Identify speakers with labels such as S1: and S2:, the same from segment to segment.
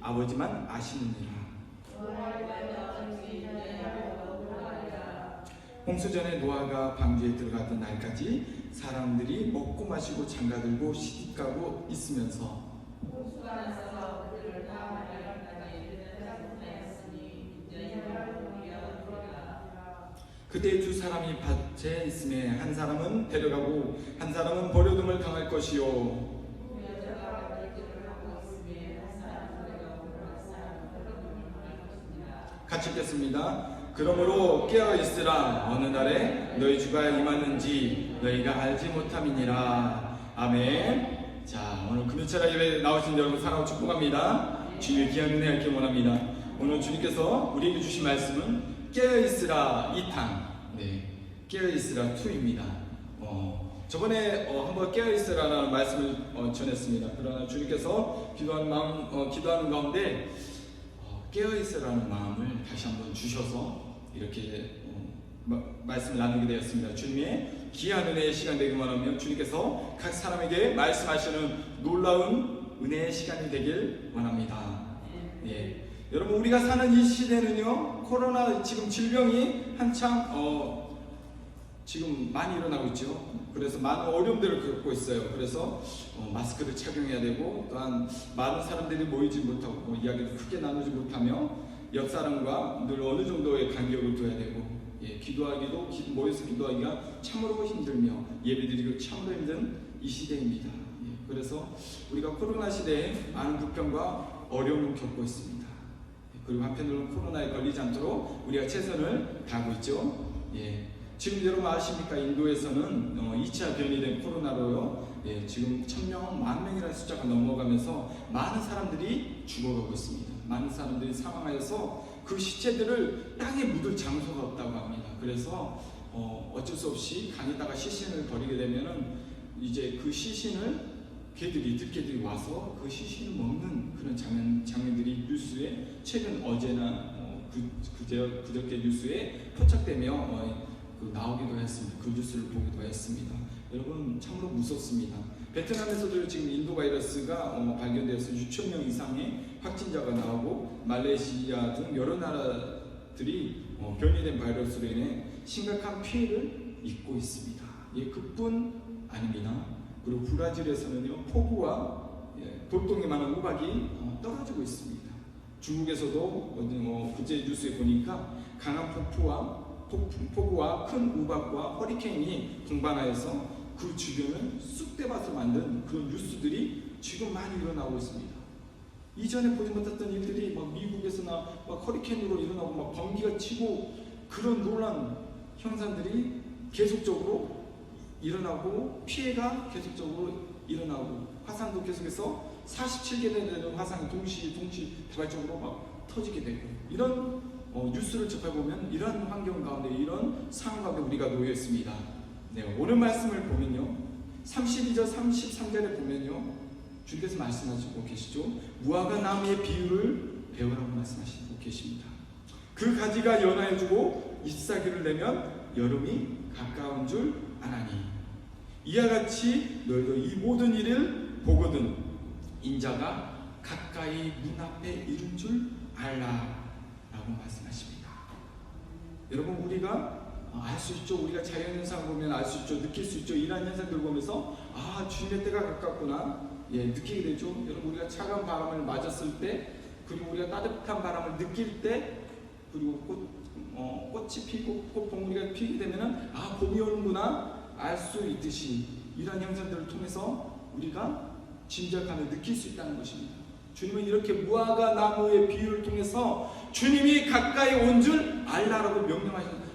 S1: 아버지만 아시느니라. 홍수전에 노아가 방주에 들어가던 날까지 사람들이 먹고 마시고 장가들고 시집가고 있으면서 그때 두 사람이 밭에 있음에 한 사람은 데려가고 한 사람은 버려둠을 당할 것이요. 같이 읽겠습니다. 그러므로 깨어 있으라. 어느 날에 너희 주가 임하는지 너희가 알지 못함이니라. 아멘. 자, 오늘 금요철 예배 나오신 여러분 사랑하고 축복합니다. 주님의 귀한 은혜 얻기 원합니다. 오늘 주님께서 우리에게 주신 말씀은 깨어있으라 2탄, 깨어있으라 2입니다. 저번에 한번 깨어있으라는 말씀을 전했습니다. 그러나 주님께서 기도하는 가운데 깨어있으라는 마음을 다시 한번 주셔서 이렇게 말씀을 나누게 되었습니다. 주님의 귀한 은혜의 시간 되기만 하면 주님께서 각 사람에게 말씀하시는 놀라운 은혜의 시간이 되길 원합니다. 예. 여러분, 우리가 사는 이 시대는요, 코로나 지금 질병이 한창 지금 많이 일어나고 있죠. 그래서 많은 어려움들을 겪고 있어요. 그래서 마스크를 착용해야 되고, 또한 많은 사람들이 모이지 못하고 이야기를 크게 나누지 못하며 옆 사람과 늘 어느 정도의 간격을 둬야 되고, 기도하기도 모여서 기도하기가 참으로 힘들며 예배드리기 참으로 힘든 이 시대입니다. 그래서 우리가 코로나 시대에 많은 불평과 어려움을 겪고 있습니다. 그리고 한편으로는 코로나에 걸리지 않도록 우리가 최선을 다하고 있죠. 지금 여러분 아십니까? 인도에서는 2차 변이된 코로나로요, 지금 1000명, 10,000명이라는 숫자가 넘어가면서 많은 사람들이 죽어가고 있습니다. 많은 사람들이 사망하여서 그 시체들을 땅에 묻을 장소가 없다고 합니다. 그래서 어쩔 수 없이 강에다가 시신을 버리게 되면은 이제 그 시신을 들개들이 와서 그 시신을 먹는 그런 장면들이 뉴스에 최근 어제나 그저께 뉴스에 포착되며 나오기도 했습니다. 그 뉴스를 보기도 했습니다. 여러분, 참으로 무섭습니다. 베트남에서도 지금 인도 바이러스가 발견되어서 6,000명 이상의 확진자가 나오고 말레이시아 등 여러 나라들이 변이된 바이러스로 인해 심각한 피해를 입고 있습니다. 그뿐 아닙니다. 그리고 브라질에서는요, 폭우와 돌덩이 많은 우박이 떨어지고 있습니다. 중국에서도 그제 뉴스에 보니까 강한 폭우와 큰 우박과 허리케인이 동반하여서 그 주변을 쑥대밭을 만든 그런 뉴스들이 지금 많이 일어나고 있습니다. 이전에 보지 못했던 일들이 미국에서나 허리케인으로 일어나고 번개가 치고 그런 놀란 현상들이 계속적으로 일어나고 피해가 계속적으로 일어나고 화산도 계속해서 47개 되는 화산이 동시다발적으로 터지게 되고 이런 뉴스를 접해보면 이런 환경 가운데 이런 상황 가운데 우리가 놓여 있습니다. 오늘 말씀을 보면요, 32절 33절에 보면요, 주께서 말씀하시고 계시죠. 무화과 나무의 비유를 배우라고 말씀하시고 계십니다. 그 가지가 연하여지고 잎사귀를 내면 여름이 가까운 줄 아나니 이와 같이 너희도 이 모든 일을 보거든 인자가 가까이 문 앞에 이른 줄 알라 라고 말씀하십니다. 여러분, 우리가 알 수 있죠. 우리가 자연현상 보면 알 수 있죠. 느낄 수 있죠. 이러한 현상들 보면서 주님의 때가 가깝구나 느끼게 되죠. 여러분, 우리가 차가운 바람을 맞았을 때, 그리고 우리가 따뜻한 바람을 느낄 때, 그리고 꽃이 피고 꽃봉오리가 피게 되면은 봄이 오는구나 알 수 있듯이 이러한 현상들을 통해서 우리가 짐작하며 느낄 수 있다는 것입니다. 주님은 이렇게 무화과 나무의 비유를 통해서 주님이 가까이 온 줄 알라라고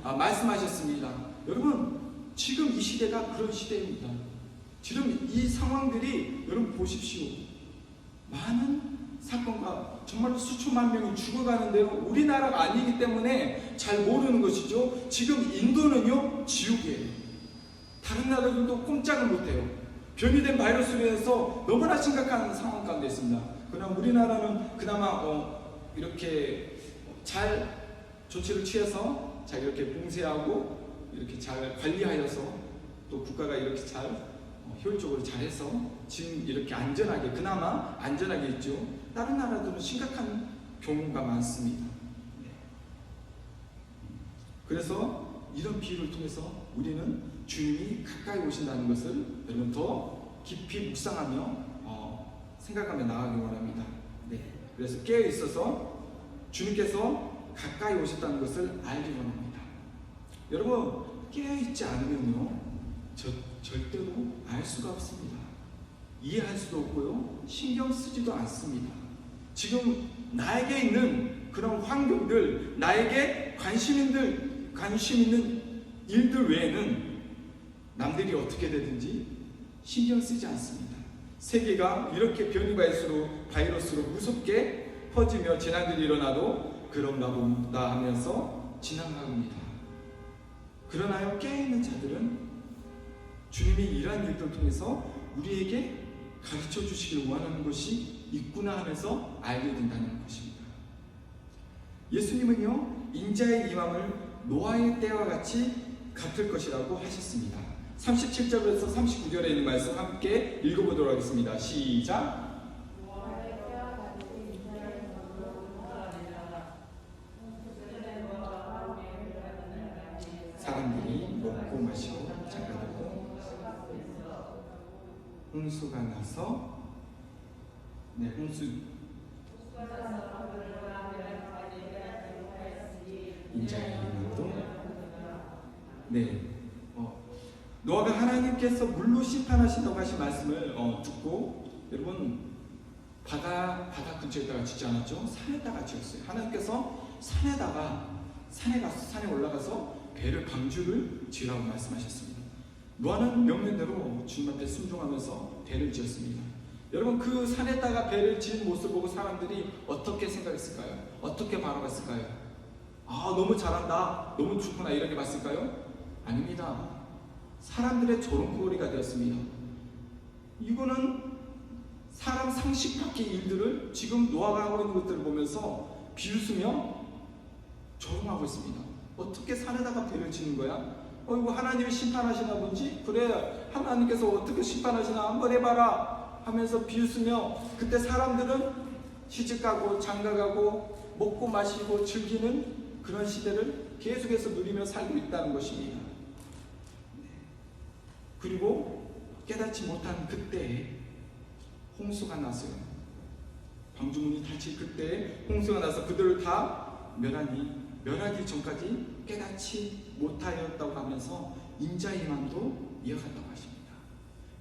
S1: 말씀하셨습니다. 여러분, 지금 이 시대가 그런 시대입니다. 지금 이 상황들이 여러분 보십시오. 많은 사건과 정말로 수천만 명이 죽어가는데요, 우리나라가 아니기 때문에 잘 모르는 것이죠. 지금 인도는요, 지옥이에요. 다른 나라들도 꼼짝을 못해요. 변이된 바이러스로 인해서 너무나 심각한 상황 가운데 있습니다. 그러나 우리나라는 그나마 이렇게 잘 조치를 취해서 잘 이렇게 봉쇄하고 이렇게 잘 관리하여서 또 국가가 이렇게 잘 효율적으로 잘해서 지금 이렇게 안전하게, 그나마 안전하게 있죠. 다른 나라들은 심각한 경우가 많습니다. 그래서 이런 비유를 통해서 우리는 주님이 가까이 오신다는 것을 여러분 더 깊이 묵상하며 생각하며 나아가기 원합니다. 그래서 깨어 있어서 주님께서 가까이 오셨다는 것을 알기 원합니다. 여러분 깨어 있지 않으면요 절대로 알 수가 없습니다. 이해할 수도 없고요 신경 쓰지도 않습니다. 지금 나에게 있는 그런 환경들, 나에게 관심 있는 일들 외에는 남들이 어떻게 되든지 신경 쓰지 않습니다. 세계가 이렇게 변이 바이러스로 무섭게 퍼지며 재난들이 일어나도 그런가 보다 하면서 지나갑니다. 그러나요 깨어있는 자들은 주님이 이러한 일들을 통해서 우리에게 가르쳐 주시길 원하는 것이 있구나 하면서 알게 된다는 것입니다. 예수님은요 인자의 임함을 노아의 때와 같을 것이라고 하셨습니다. 37절에서 39절에 있는 말씀 함께 읽어보도록 하겠습니다. 시작. 사람들이 먹고 마시고 장가들고 홍수가 나서 인자의 임함도 노아가 하나님께서 물로 심판하신다고 하신 말씀을 듣고 여러분 바다 근처에다가 짓지 않았죠? 산에다가 지었어요. 하나님께서 산에 올라가서 배를 방주를 지으라고 말씀하셨습니다. 노아는 명령대로 주님 앞에 순종하면서 배를 지었습니다. 여러분 그 산에다가 배를 지은 모습을 보고 사람들이 어떻게 생각했을까요? 어떻게 바라봤을까요? 너무 잘한다, 너무 좋구나 이렇게 봤을까요? 아닙니다. 사람들의 조롱거리가 되었습니다. 이거는 사람 상식 밖의 일들을 지금 노아가 하고 있는 것들을 보면서 비웃으며 조롱하고 있습니다. 어떻게 산에다가 배를 지는 거야? 이거 하나님이 심판하시나 본지? 그래 하나님께서 어떻게 심판하시나 한번 해봐라 하면서 비웃으며 그때 사람들은 시집가고 장가가고 먹고 마시고 즐기는 그런 시대를 계속해서 누리며 살고 있다는 것입니다. 그리고 깨닫지 못한 그때에 홍수가 났어요. 방주문이 닫힐 그때에 홍수가 나서 그들을 다 멸하기 전까지 깨닫지 못하였다고 하면서 인자의 임함도 이어간다고 하십니다.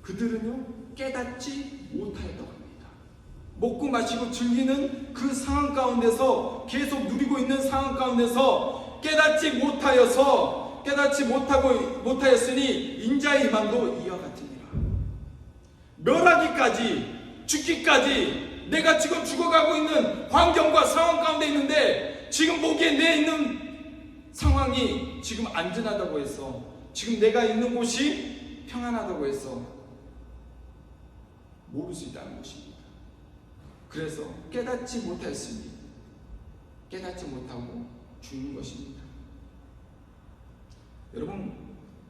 S1: 그들은요 깨닫지 못하였다고 합니다. 먹고 마시고 즐기는 그 상황 가운데서 계속 누리고 있는 상황 가운데서 깨닫지 못하였으니 인자의 임함도 이와 같으니라. 멸하기까지 죽기까지 내가 지금 죽어가고 있는 환경과 상황 가운데 있는데 지금 보기에 내 있는 상황이 지금 안전하다고 해서 지금 내가 있는 곳이 평안하다고 해서 모를 수 있다는 것입니다. 그래서 깨닫지 못하였으니 깨닫지 못하고 죽는 것입니다. 여러분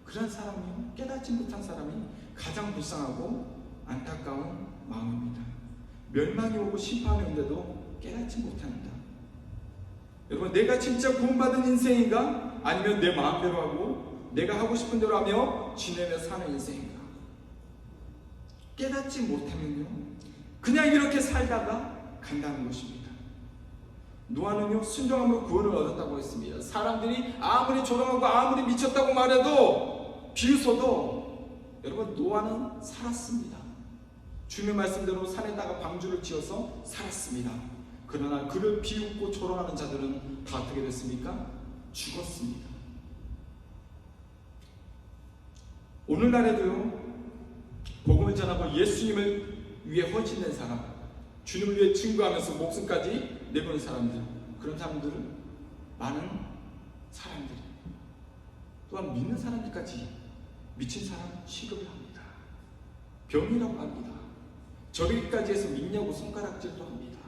S1: 그런 사람이요 깨닫지 못한 사람이 가장 불쌍하고 안타까운 마음입니다. 멸망이 오고 심판이 온데도 깨닫지 못한다. 여러분 내가 진짜 구원받은 인생인가? 아니면 내 마음대로 하고 내가 하고 싶은 대로 하며 지내며 사는 인생인가? 깨닫지 못하면요 그냥 이렇게 살다가 간다는 것입니다. 노아는요 순종함으로 구원을 얻었다고 했습니다. 사람들이 아무리 조롱하고 아무리 미쳤다고 말해도 비웃어도 여러분 노아는 살았습니다. 주님의 말씀대로 산에다가 방주를 지어서 살았습니다. 그러나 그를 비웃고 조롱하는 자들은 다 어떻게 됐습니까? 죽었습니다. 오늘날에도요 복음을 전하고 예수님을 위해 헌신된 사람, 주님을 위해 증거하면서 목숨까지 내보낸 사람들, 그런 사람들은 많은 사람들이 또한 믿는 사람들까지 미친 사람 취급을 합니다. 병이라고 합니다. 저리까지 해서 믿냐고 손가락질도 합니다.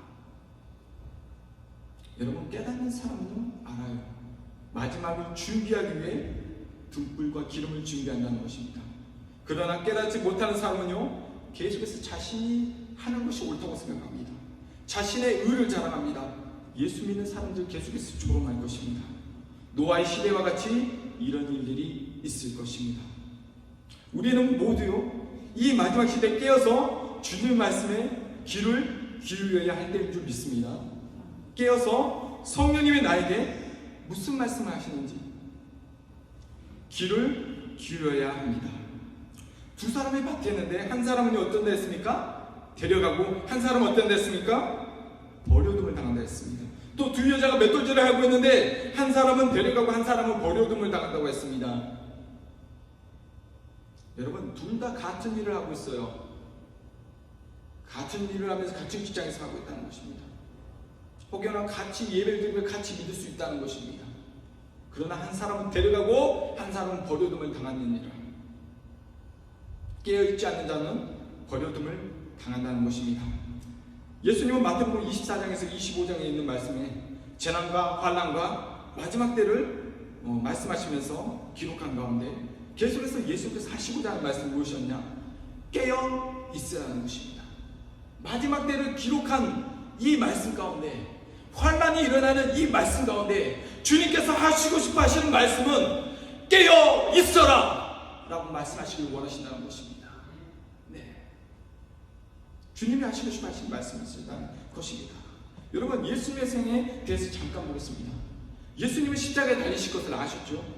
S1: 여러분 깨닫는 사람은 알아요. 마지막을 준비하기 위해 등불과 기름을 준비한다는 것입니다. 그러나 깨닫지 못하는 사람은요 계속해서 자신이 하는 것이 옳다고 생각합니다. 자신의 의를 자랑합니다. 예수 믿는 사람들 계속해서 조롱할 것입니다. 노아의 시대와 같이 이런 일들이 있을 것입니다. 우리는 모두요, 이 마지막 시대에 깨어서 주님 말씀에 귀를 기울여야 할 때인 줄 믿습니다. 깨어서 성령님이 나에게 무슨 말씀을 하시는지 귀를 기울여야 합니다. 두 사람이 밭했는데 한 사람은 어떤 데 했습니까? 데려가고 한 사람은 어떤 데 했습니까? 버려둠을 당한다 했습니다. 또 두 여자가 맷돌질을 하고 있는데 한 사람은 데려가고 한 사람은 버려둠을 당한다고 했습니다. 여러분, 둘 다 같은 일을 하고 있어요. 같은 일을 하면서 같은 직장에서 하고 있다는 것입니다. 혹여나 같이 예배를 드리며 같이 믿을 수 있다는 것입니다. 그러나 한 사람은 데려가고 한 사람은 버려둠을 당하느니라. 깨어있지 않는 자는 버려둠을 당한다는 것입니다. 예수님은 마태복음 24장에서 25장에 있는 말씀에 재난과 환난과 마지막 때를 말씀하시면서 기록한 가운데 계속해서 예수께서 하시고자 하는 말씀이 무엇이었냐? 깨어 있으라는 것입니다. 마지막 때를 기록한 이 말씀 가운데, 환난이 일어나는 이 말씀 가운데 주님께서 하시고 싶어 하시는 말씀은 깨어 있어라 라고 말씀하시길 원하신다는 것입니다. 주님이 하시고 싶어 하시는 말씀이 있다는 것입니다. 여러분, 예수님의 생에 대해서 잠깐 보겠습니다. 예수님은 십자가에 달리실 것을 아셨죠?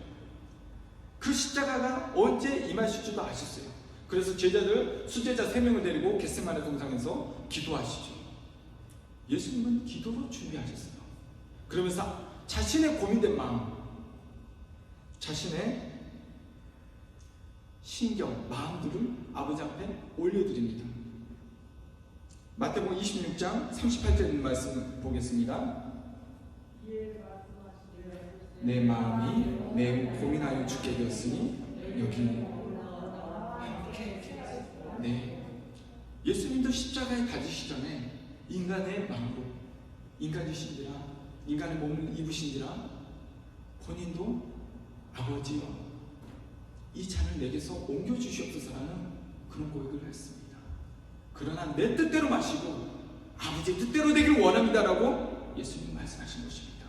S1: 그 십자가가 언제 임하실 줄도 아셨어요. 그래서 제자들, 수제자 3명을 데리고 겟세마네 동상에서 기도하시죠. 예수님은 기도로 준비하셨어요. 그러면서 자신의 고민된 마음, 자신의 신경, 마음들을 아버지 앞에 올려드립니다. 마태복음 26장 38절 있는 말씀 보겠습니다. 내 마음이 매우 고민하여 죽게 되었으니 여기 함께. 네, 예수님도 십자가에 달리시기 전에 인간의 마음으로 인간이신지라, 인간의 몸을 입으신지라 본인도 아버지여 이 잔을 내게서 옮겨주시옵소서라는 그런 고백을 했습니다. 그러나 내 뜻대로 마시고 아버지의 뜻대로 되길 원합니다라고 예수님 말씀하신 것입니다.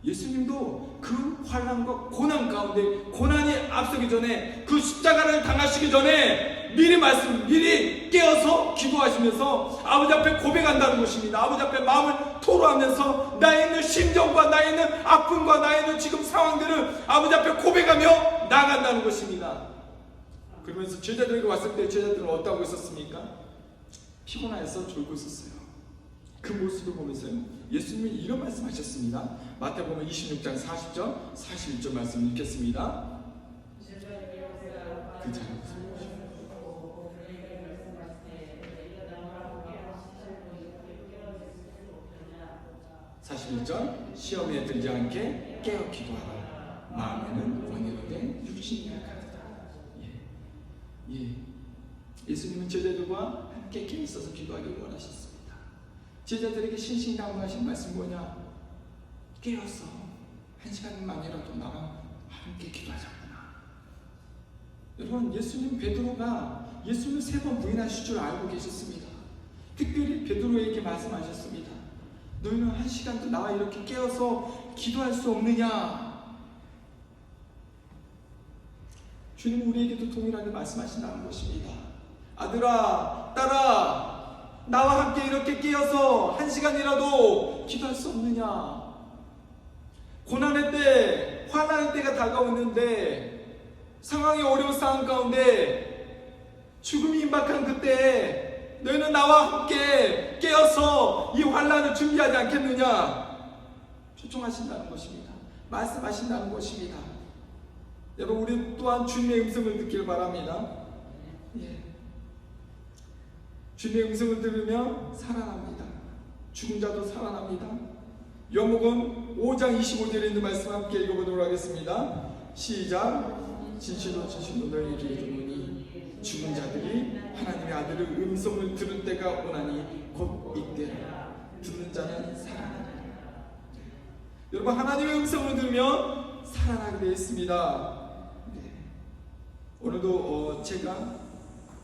S1: 예수님도 그 환난과 고난 가운데, 고난이 앞서기 전에, 그 십자가를 당하시기 전에 미리 깨어서 기도하시면서 아버지 앞에 고백한다는 것입니다. 아버지 앞에 마음을 토로하면서 나의 있는 심정과 나의 있는 아픔과 나의 있는 지금 상황들을 아버지 앞에 고백하며 나아간다는 것입니다. 그러면서 제자들에게 왔을 때 제자들은 어떠하고 있었습니까? 피곤해서 졸고 있었어요. 그 모습을 보면서 예수님이 이런 말씀하셨습니다. 마태복음 26장 40절, 41절 말씀 읽겠습니다. 그 자리에 41절, 시험에 들지 않게 깨어 기도하라. 마음에는 원의로 된 육신이 약하다. 예수님은 제자들과 함께 깨어 있어서 기도하기를 원하셨습니다. 제자들에게 신신당부하신 말씀 뭐냐? 깨어서 한 시간만이라도 나와 함께 기도하자꾸나. 여러분, 예수님 베드로가 예수님을 3번 부인하실 줄 알고 계셨습니다. 특별히 베드로에게 말씀하셨습니다. 너희는 한 시간도 나와 이렇게 깨어서 기도할 수 없느냐? 주님은 우리에게도 동일하게 말씀하신다는 것입니다. 아들아, 딸아, 나와 함께 이렇게 깨어서 한 시간이라도 기도할 수 없느냐? 고난의 때, 환난의 때가 다가오는데, 상황이 어려운 상황 가운데 죽음이 임박한 그때 너희는 나와 함께 깨어서 이 환난을 준비하지 않겠느냐? 초청하신다는 것입니다. 말씀하신다는 것입니다. 여러분, 우리 또한 주님의 음성을 듣길 바랍니다. 주님의 음성을 들으며 살아납니다. 죽은 자도 살아납니다. 요한복음 5장 25절에 있는 말씀 함께 읽어보도록 하겠습니다. 시작. 진실로 너희에게 이르노니 죽은 자들이 하나님의 아들의 음성을 들을 때가 오나니 곧 이때라. 듣는 자는 살아나리라. 여러분, 하나님의 음성을 들으면 살아나게 되어 있습니다. 오늘도 제가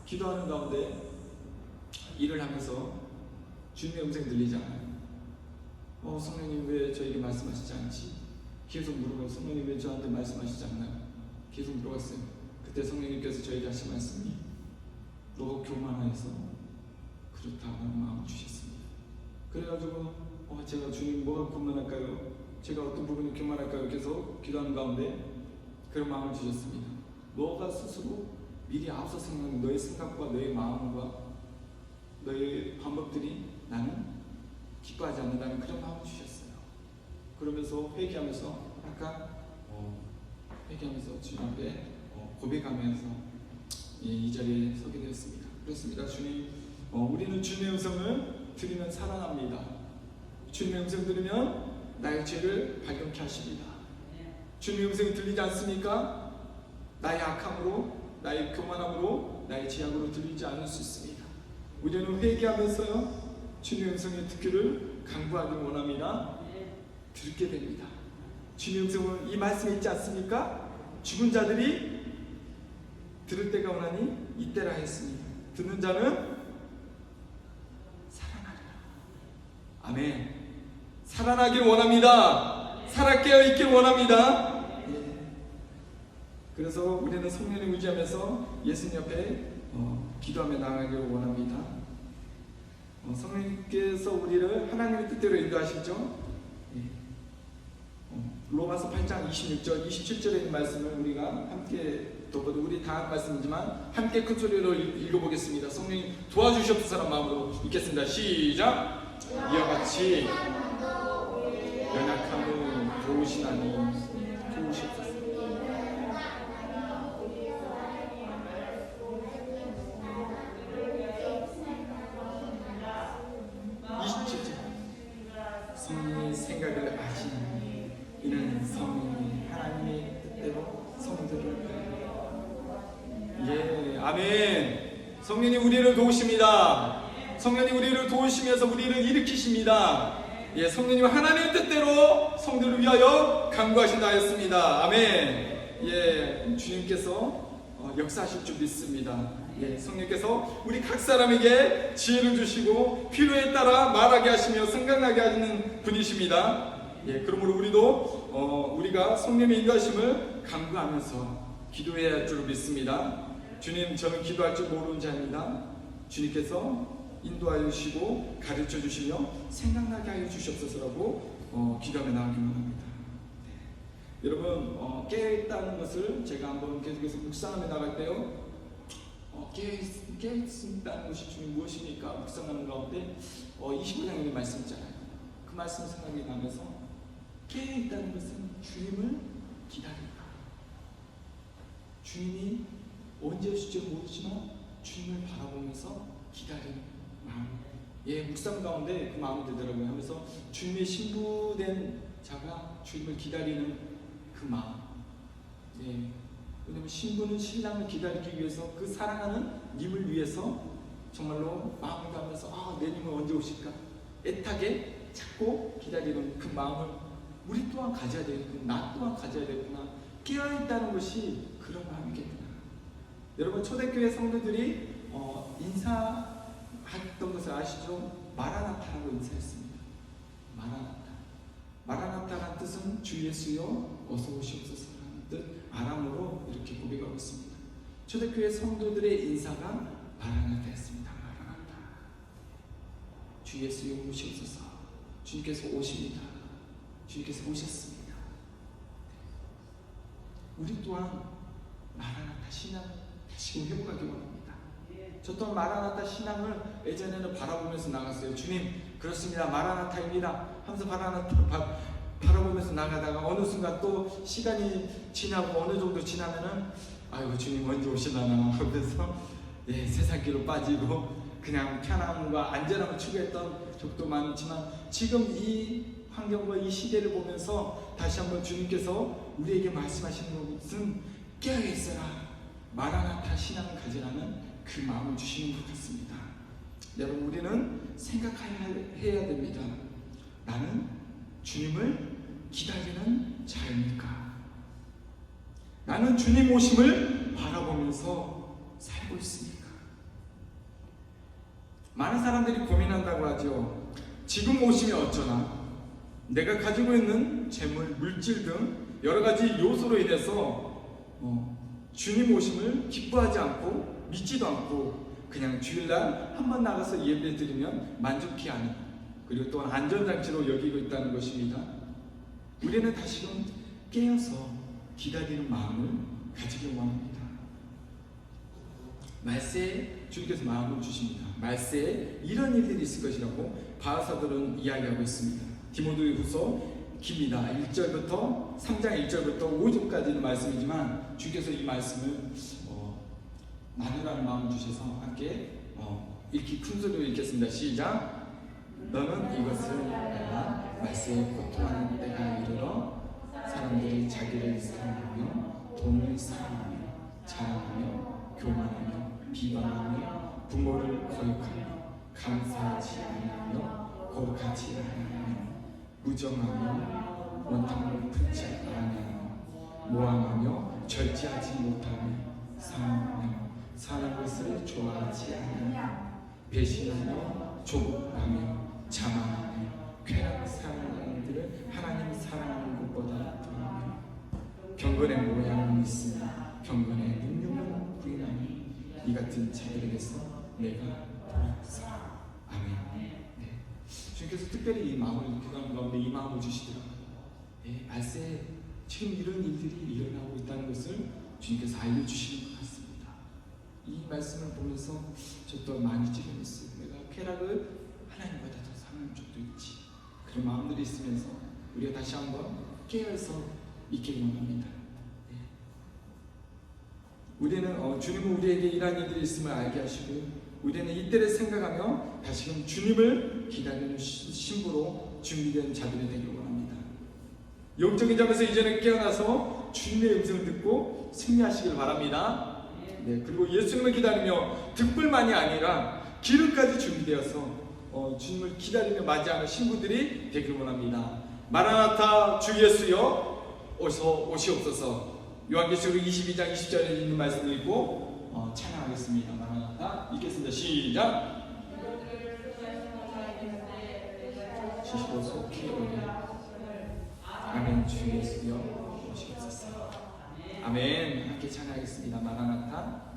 S1: 기도하는 가운데 일을 하면서 주님의 음성 들리잖아요. 성령님 왜 저에게 말씀하시지 않지? 계속 물어보고 성령님 왜 저한테 말씀하시지 않나요? 계속 물어봤어요. 그때 성령님께서 저에게 하신 말씀이 너 교만해서 그렇다는 마음을 주셨습니다. 그래가지고 제가 주님 뭐가 교만할까요? 제가 어떤 부분이 교만할까요? 계속 기도하는 가운데 그런 마음을 주셨습니다. 너가 스스로 미리 앞서 생각하는 너의 생각과 너의 마음과 너의 방법들이 나는 기뻐하지 않는다는 그런 마음을 주셨어요. 그러면서 회개하면서 아까 회개하면서 주님 앞에 고백하면서 이 자리에 서게 되었습니다. 그렇습니다. 주님, 우리는 주님의 음성을 들으면 살아납니다. 주님의 음성 들으면 나의 죄를 발견케 하십니다. 주님의 음성이 들리지 않습니까? 나의 악함으로, 나의 교만함으로, 나의 죄악으로 들리지 않을 수 있습니다. 우리는 회개하면서요 주님의 음성을 듣기를 간구하기 원합니다. 듣게 됩니다. 주님의 음성은 이 말씀에 있지 않습니까? 죽은 자들이 들을 때가 오나니 이때라 했습니다. 듣는 자는 살아나리라. 아멘. 살아나길 원합니다. 살아 깨어있길 원합니다. 그래서 우리는 성령을 의지하면서 예수님 옆에 기도하며 나아가기를 원합니다. 성령님께서 우리를 하나님의 뜻대로 인도하시죠. 로마서 8장 26절, 27절에 있는 말씀을 우리가 함께 덮어도 우리 다 한 말씀이지만 함께 큰 소리로 읽어보겠습니다. 성령님 도와주시옵소서라는 마음으로 읽겠습니다. 시작! 이와 같이 연약함을 도우시나니 도우시옵소서. 27절 성령의 생각을 아시니 이는 성령이 하나님의 뜻대로 성도를 아멘. 성령이 우리를 도우십니다. 성령이 우리를 도우시면서 우리를 일으키십니다. 성령님 하나님의 뜻대로 성도를 위하여 간구하신다 하였습니다. 아멘. 주님께서 역사하실 줄 믿습니다. 성령께서 우리 각 사람에게 지혜를 주시고 필요에 따라 말하게 하시며 생각나게 하시는 분이십니다. 그러므로 우리도 우리가 성령의 인도하심을 간구하면서 기도해야 할 줄 믿습니다. 주님, 저는 기도할 줄 모르는 자입니다. 주님께서 인도하여 주시고 가르쳐 주시며 생각나게 하여 주시옵소서라고 기도하며 나가기 원합니다. 여러분, 깨어있다는 것을 제가 한번 계속해서 묵상하며 나갈 때요, 깨어있다는 것이 주님 무엇입니까? 묵상하는 가운데 25장에 있는 말씀 있잖아요. 그 말씀 생각이 나면서 깨어있다는 것은 주님을 기다린다. 주님이 언제 오실지 모르지만 주님을 바라보면서 기다리는 마음. 묵상 가운데 그 마음이 들더라고요. 하면서 주님의 신부된 자가 주님을 기다리는 그 마음. 왜냐하면 신부는 신랑을 기다리기 위해서 그 사랑하는 님을 위해서 정말로 마음을 가면서 내 님은 언제 오실까? 애타게 찾고 기다리는 그 마음을 우리 또한 가져야 되겠구나. 나 또한 가져야 되겠구나. 깨어있다는 것이 그런 마음이겠구나. 여러분, 초대교회 성도들이 인사했던 것을 아시죠? 마라나타라고 인사했습니다. 마라나타라는 뜻은 주 예수여 어서 오시옵소서라는 뜻, 아람어로 이렇게 고백하고 있습니다. 초대교회 성도들의 인사가 마라나타였습니다. 마라나타. 주 예수여 오시옵소서. 주님께서 오십니다. 주님께서 오셨습니다. 우리 또한 마라나타 신앙 다시금 회복하기 원합니다. 저 또한 마라나타 신앙을 예전에는 바라보면서 나갔어요. 주님, 그렇습니다. 마라나타입니다. 하면서 바라보면서 나가다가 어느 순간 또 시간이 지나고 어느 정도 지나면은 아이고 주님 언제 오시려나 하면서 세상길로 빠지고 그냥 편함과 안전함을 추구했던 적도 많지만 지금 이 환경과 이 시대를 보면서 다시 한번 주님께서 우리에게 말씀하시는 것은 깨어있어라. 마라나타 신앙을 가지라는 그 마음을 주시는 것 같습니다. 여러분, 우리는 생각해야 됩니다. 나는 주님을 기다리는 자입니까? 나는 주님 오심을 바라보면서 살고 있습니까? 많은 사람들이 고민한다고 하죠. 지금 오시면 어쩌나? 내가 가지고 있는 재물, 물질 등 여러 가지 요소로 인해서 주님 오심을 기뻐하지 않고 믿지도 않고 그냥 주일날 한번 나가서 예배 드리면 만족해 하는, 그리고 또한 안전장치로 여기고 있다는 것입니다. 우리는 다시금 깨어서 기다리는 마음을 가지길 원합니다. 말세에 주님께서 마음을 주십니다. 말세에 이런 일들이 있을 것이라고 바하사들은 이야기하고 있습니다. 디모데후서 깁니다. 1절부터 3장 1절부터 5절까지는 말씀이지만 주께서 이 말씀을 나누라는 마음을 주셔서 함께 읽기 큰 소리로 읽겠습니다. 시작. 너는 이것을 내가 말세에 고통하는 때가 이르러 사람들이 자기를 사랑하며 돈을 사랑하며 자랑하며 교만하며 비방하며 부모를 거역하며 감사하지 않으며 거룩하지 않으며 무정하며 원통을 풀지 않으며 모함하며 절제하지 못하며 사랑하며 사는 것을 좋아하지 않으며 배신하며 조급하며 자만하며 쾌락 사랑하는 이들을 하나님 사랑하는 것보다 더하며 경건의 모양은 있으나 경건의 능력은 부인하니 이 같은 자들에게서 내가 돌아서 아멘. 네. 주님께서 특별히 이 마음을 기도하는 가운데 이 마음을 주시더라고요. 네, 말세에 지금 이런 일들이 일어나고 있다는 것을 주님께서 알려주시는 것 같습니다. 이 말씀을 보면서 저도 많이 찔렸어요. 내가 쾌락을 하나님보다 더 사랑하는 적도 있지. 그런 마음들이 있으면서 우리가 다시 한번 깨어서 있기를 원합니다. 네. 우리는 주님은 우리에게 이러한 일들이 있음을 알게 하시고 우리는 이때를 생각하며 다시금 주님을 기다리는 신부로 준비된 자들이 되기를 원합니다. 영적인 잠에서 이제는 깨어나서 주님의 음성을 듣고 승리하시길 바랍니다. 네, 그리고 예수님을 기다리며 등불만이 아니라 기름까지 준비되어서 주님을 기다리며 맞이하는 신부들이 되기를 원합니다. 마라나타 주 예수여 어서 오시옵소서. 요한계시록 22장 20절에 있는 말씀을 읽고 찬양하겠습니다. 마라나타 읽겠습니다. 시작. 주시고 속히 오리 아멘. 주 예수여 오시옵소서. 아멘. 함께 찬양하겠습니다. 마라나타.